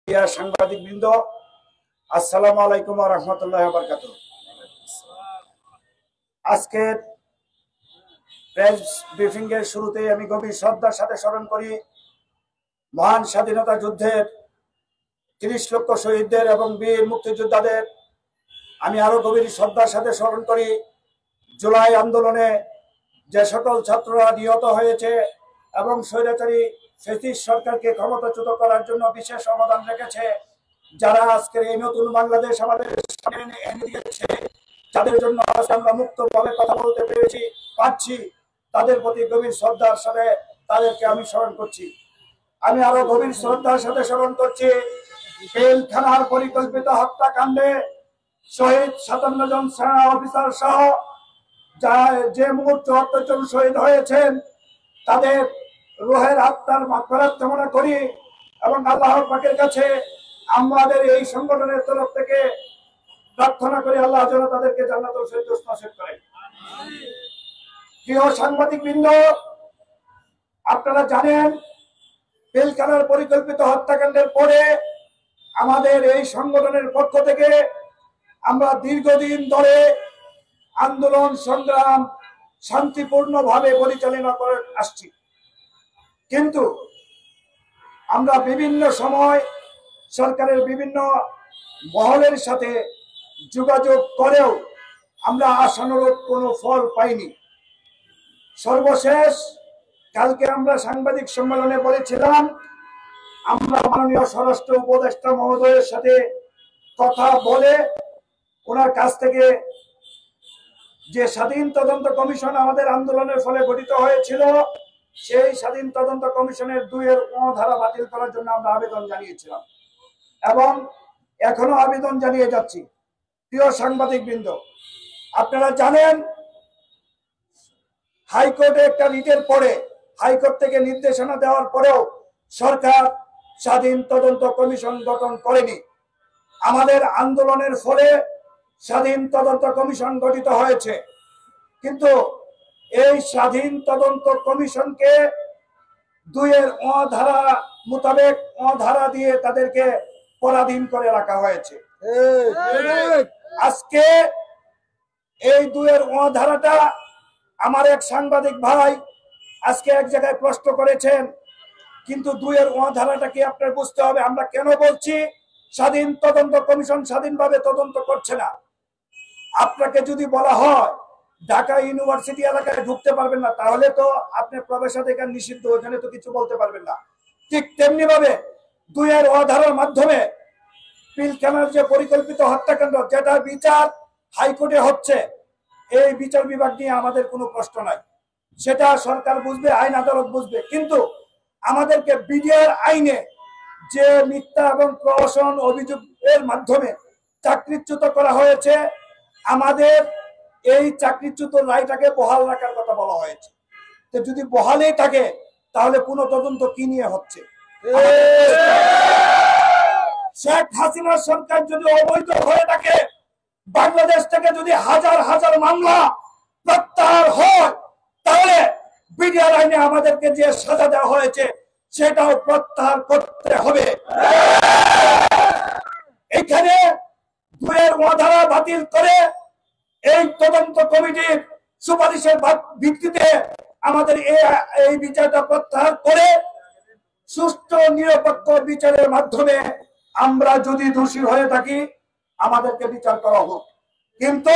সাংবাদিক বৃন্দ, আসসালামু আলাইকুম ওয়া রাহমাতুল্লাহি ওয়া বারাকাতুহু। আজকের প্রেস ব্রিফিং এর শুরুতেই আমি গভীর শ্রদ্ধার সাথে স্মরণ করি মহান স্বাধীনতা যুদ্ধের ৩০ লক্ষ শহীদদের এবং বীর মুক্তিযোদ্ধাদের। আমি আরো গভীর শ্রদ্ধার সাথে স্মরণ করি জুলাই আন্দোলনে যে সকল ছাত্ররা নিহত হয়েছে এবং স্বৈরাচারী ফ্যাসিস্ট সরকারকে ক্ষমতাচ্যুত করার জন্য বিশেষ অবদান রেখেছে, যারা আজকের এই নতুন বাংলাদেশ আমাদের সামনে এনে দিয়েছে, যাদের জন্য আজ আমরা মুক্তভাবে কথা বলতে পারছি, তাদের প্রতি গভীর শ্রদ্ধার সাথে তাদেরকে আমি স্মরণ করছি। আমি আরো গভীর শ্রদ্ধার সাথে স্মরণ করছি জেলখানার পরিকল্পিত হত্যাকাণ্ডে শহীদ ৫৭ জন সেনা অফিসার সহ যে মুহূর্তে ৭৮ জন শহীদ হয়েছেন, তাদের রুহের আত্মার মাগফিরাত কামনা করি এবং আল্লাহ পাকের কাছে আমাদের এই সংগঠনের তরফ থেকে প্রার্থনা করি আল্লাহ যেন তাদেরকে জান্নাতুল ফেরদৌস নসিব করেন। প্রিয় সাংবাদিক বৃন্দ, আপনারা জানেন জেলখানার পরিকল্পিত হত্যাকাণ্ডের পরে আমাদের এই সংগঠনের পক্ষ থেকে আমরা দীর্ঘদিন ধরে আন্দোলন সংগ্রাম শান্তিপূর্ণভাবে পরিচালনা করে আসছি, কিন্তু আমরা বিভিন্ন সময় সরকারের বিভিন্ন মহলের সাথে যোগাযোগ করেও আমরা আশানুরূপ কোনো ফল পাইনি। সর্বশেষ কালকে আমরা সাংবাদিক সম্মেলনে বলেছিলাম আমরা মাননীয় স্বরাষ্ট্র উপদেষ্টা মহোদয়ের সাথে কথা বলে ওনার কাছ থেকে যে স্বাধীন তদন্ত কমিশন আমাদের আন্দোলনের ফলে গঠিত হয়েছিল, সেই স্বাধীন তদন্ত কমিশনের ২-এর ধারা বাতিল করার জন্য আমরা আবেদন জানিয়েছিলাম এবং এখনো আবেদন জানিয়ে যাচ্ছি। প্রিয় সাংবাদিক বৃন্দ, আপনারা জানেন হাইকোর্টে একটা রিটের পরে হাইকোর্ট থেকে নির্দেশনা দেওয়ার পরেও সরকার স্বাধীন তদন্ত কমিশন গঠন করেনি। আমাদের আন্দোলনের ফলে স্বাধীন তদন্ত কমিশন গঠিত হয়েছে, কিন্তু এই স্বাধীন তদন্ত কমিশনকে ২-এর ধারা মোতাবেক ধারা দিয়ে তাদেরকে পরাধীন করে রাখা হয়েছে। আজকে এই ২-এর ধারাটা আমার এক সাংবাদিক ভাই আজকে এক জায়গায় প্রশ্ন করেছেন, কিন্তু ২-এর ধারাটা কি আপনার বুঝতে হবে আমরা কেন বলছি স্বাধীন তদন্ত কমিশন স্বাধীনভাবে তদন্ত করছে না। আপনাকে যদি বলা হয় ঢাকা ইউনিভার্সিটি এলাকায় ঢুকতে পারবেন না, তাহলে তো আপনি প্রবেশাধিকার নিষিদ্ধ, ওখানে তো কিছু বলতে পারবেন না। ঠিক তেমনি ভাবে ২-এর ধারার মাধ্যমে পিলখানার যে পরিকল্পিত হত্যাকাণ্ড, যেটা বিচার হাইকোর্টে হচ্ছে, এই বিচার বিভাগ নিয়ে আমাদের কোনো প্রশ্ন নাই, সেটা সরকার বুঝবে, আইন আদালত বুঝবে, কিন্তু আমাদেরকে বিডিআর আইনে যে মিথ্যা এবং প্রহসন অভিযোগের মাধ্যমে চাকরিচ্যুত করা হয়েছে, আমাদের এই চাকরিচ্যুত রায়টাকে বহাল রাখার কথা বলা হয়েছে। তো যদি বহালই থাকে তাহলে পুনঃ তদন্ত কি নিয়ে হচ্ছে? শেখ হাসিনার সরকার যদি অবৈধ হয়ে থাকে, বাংলাদেশ থেকে যদি হাজার হাজার মামলা প্রত্যাহার হয়, তাহলে বিডিআর আইনে আমাদেরকে যে সাজা দেওয়া হয়েছে সেটাও প্রত্যাহার করতে হবে। এখানে ২-এর ধারা বাতিল করে এই তদন্ত কমিটির সুপারিশের ভিত্তিতে আমাদের এই বিচারটা প্রত্যাহার করে সুষ্ঠু নিরপেক্ষ বিচারের মাধ্যমে আমরা যদি দোষী হয়ে থাকি আমাদেরকে বিচার করা হোক, কিন্তু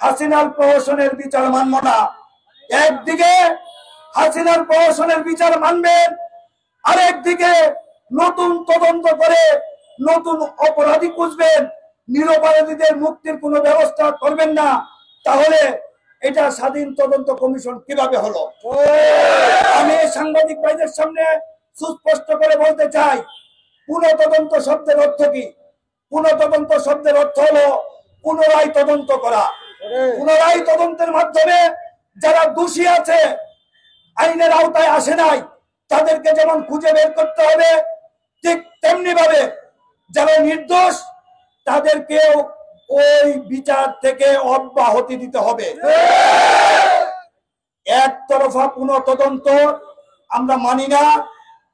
হাসিনার প্রহসনের বিচার মানব না। একদিকে হাসিনার প্রহসনের বিচার মানবেন, আরেকদিকে নতুন তদন্ত করে নতুন অপরাধী খুঁজবেন, নিরপরাধীদের মুক্তির কোনো ব্যবস্থা করবেন না, তাহলে এটা স্বাধীন তদন্ত কমিশন কিভাবে হলো? আমি সাংবাদিক ভাইদের সামনে সুস্পষ্ট করে বলতে চাই, পুনঃ তদন্ত শব্দের অর্থ কি? পুনঃ তদন্ত শব্দের অর্থ হলো পুনরায় তদন্ত করা। পুনরায় তদন্তের মাধ্যমে যারা দোষী আছে, আইনের আওতায় আসে নাই, তাদেরকে যেমন খুঁজে বের করতে হবে, ঠিক তেমনি ভাবে যারা নির্দোষ তাদেরকেও ওই বিচার থেকে অব্যাহতি দিতে হবে। একতরফা পুনঃ তদন্ত আমরা মানি না।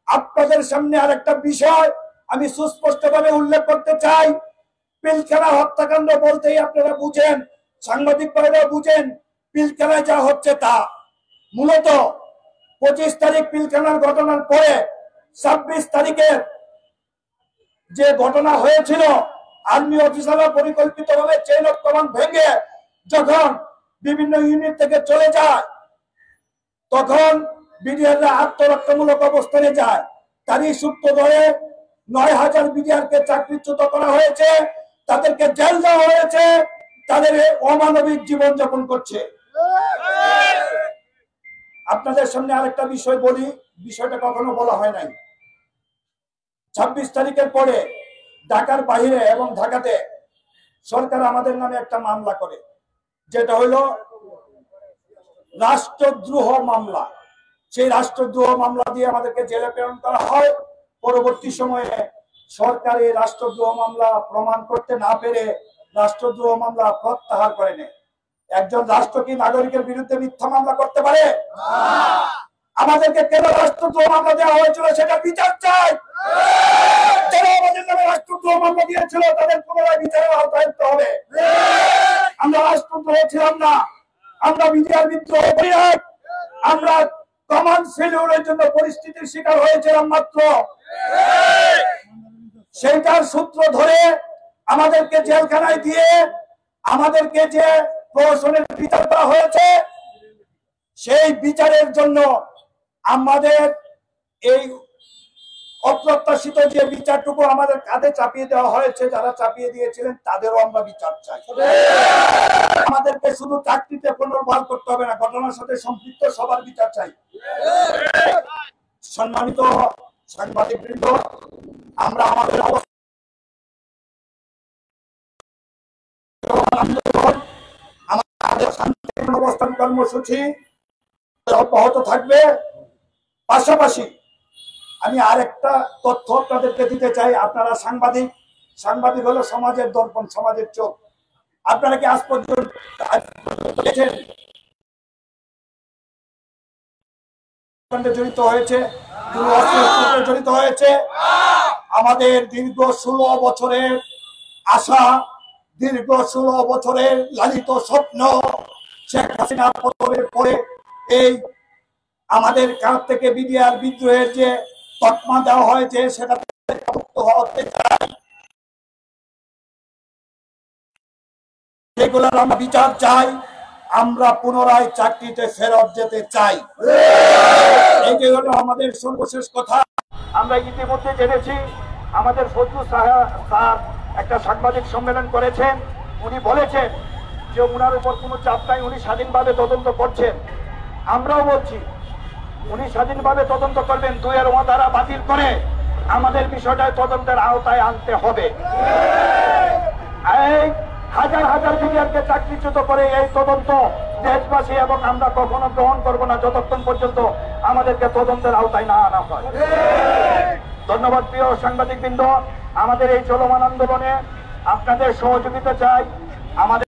আপনাদের সামনে আরেকটা বিষয় আমি সুস্পষ্টভাবে উল্লেখ করতে চাই, পিলখানা হত্যাকাণ্ড বলতেই আপনারা বুঝেন, সাংবাদিক ভাইরা বুঝেন, পিলখানায় যা হচ্ছে তা মূলত 25 তারিখ পিলখানার ঘটনার পরে 26 তারিখের যে ঘটনা হয়েছিল, আর্মি অফিসাররা পরিকল্পিতভাবে চেইন অফ কমান্ড ভেঙে যখন বিভিন্ন ইউনিট থেকে চলে যায়, তখন বিডিআররা আত্মরক্ষামূলক অবস্থানে যায়। তারই সূত্র ধরে 9000 বিডিআরকে চাকরিচ্যুত করা হয়েছে, তাদেরকে জেল দেওয়া হয়েছে, তাদের অমানবিক জীবনযাপন করছে। আপনাদের সামনে আরেকটা বিষয় বলি, বিষয়টা কখনো বলা হয় নাই। 26 তারিখের পরে ঢাকার বাইরে এবং ঢাকাতে সরকার আমাদের নামে একটা মামলা করে, যেটা হইল রাষ্ট্রদ্রোহ মামলা। সেই রাষ্ট্রদ্রোহ মামলা দিয়ে আমাদেরকে জেলে প্রেরণ করা হয়। পরবর্তী সময়ে সরকার এই রাষ্ট্রদ্রোহ মামলা প্রমাণ করতে না পেরে রাষ্ট্রদ্রোহ মামলা প্রত্যাহার করে নেয়। একজন রাষ্ট্র কি নাগরিকের বিরুদ্ধে মিথ্যা মামলা করতে পারে? আমাদেরকে কেন রাষ্ট্রদ্রোহ মামলা দেওয়া হয়েছিল সেটা বিচার চাই। যারা আমাদের নামে রাষ্ট্রদ্রোহ মামলা দিয়েছিল তাদের পুনরায় বিচারের আওতায় আনতে হবে। আমরা রাষ্ট্রদ্রোহ ছিলাম না, আমরা বিডিআর বিদ্রোহ করি না, আমরা কমান্ড ফেলিউরের জন্য পরিস্থিতির শিকার হয়েছিলাম মাত্র। সেইটার সূত্র ধরে আমাদেরকে জেলখানায় দিয়ে আমাদেরকে যে প্রহসনের বিচার দেওয়া হয়েছে, সেই বিচারের জন্য আমাদের এই অপ্রত্যাশিত যে বিচারটুকু আমাদের কাঁধে চাপিয়ে দেওয়া হয়েছে, যারা চাপিয়ে দিয়েছিলেন তাদেরও আমরা বিচার চাই। আমাদেরকে শুধু চাকরিতে পুনর্বহাল করতে হবে না, ঘটনার সাথে সম্পৃক্ত সবার বিচার চাই। সম্মানিত সাংবাদিকবৃন্দ, আমরা আমাদের শান্তিপূর্ণ অবস্থান কর্মসূচি অব্যাহত থাকবে। পাশাপাশি আমি আরেকটা তথ্য আপনাদেরকে দিতে চাই। আপনারা সাংবাদিক, সাংবাদিক হলো সমাজের দর্পণ, সমাজের চোখ। আপনারা কি আজ পর্যন্ত দেখেছেন জড়িত হয়েছে, জড়িত হয়েছে? আমাদের দীর্ঘ 16 বছরের আশা, দীর্ঘ 16 বছরের লালিত স্বপ্ন, শেখ হাসিনা পতনের পরে এই আমাদের কাছ থেকে বিডিআর বিদ্রোহের যে তকমা দেওয়া হয়েছে সেটা মুক্ত হতে চাই। সেগুলোর আমরা বিচার চাই। আমরা পুনরায় চাকরিতে ফেরত যেতে চাই। এই যে হলো আমাদের সর্বশেষ কথা। আমরা ইতিমধ্যে জেনেছি আমাদের ফজলুল স্যার একটা সাংবাদিক সম্মেলন করেছেন। উনি বলেছেন যে উনার উপর কোনো চাপ নাই, উনি স্বাধীনভাবে তদন্ত করছেন। আমরাও বলছি উনি স্বাধীনভাবে তদন্ত করবেন, 2 ধারা বাতিল করে আমাদের বিষয়টা তদন্তের আওতায় আনতে হবে। এই হাজার হাজার বিডিআরকে চাকরিচ্যুত করে এই তদন্ত দেশবাসী এবং আমরা কখনো গ্রহণ করব না যতক্ষণ পর্যন্ত আমাদেরকে তদন্তের আওতায় না আনা হয়। ধন্যবাদ প্রিয় সাংবাদিকবৃন্দ। আমাদের এই চলমান আন্দোলনে আপনাদের সহযোগিতা চাই। আমাদের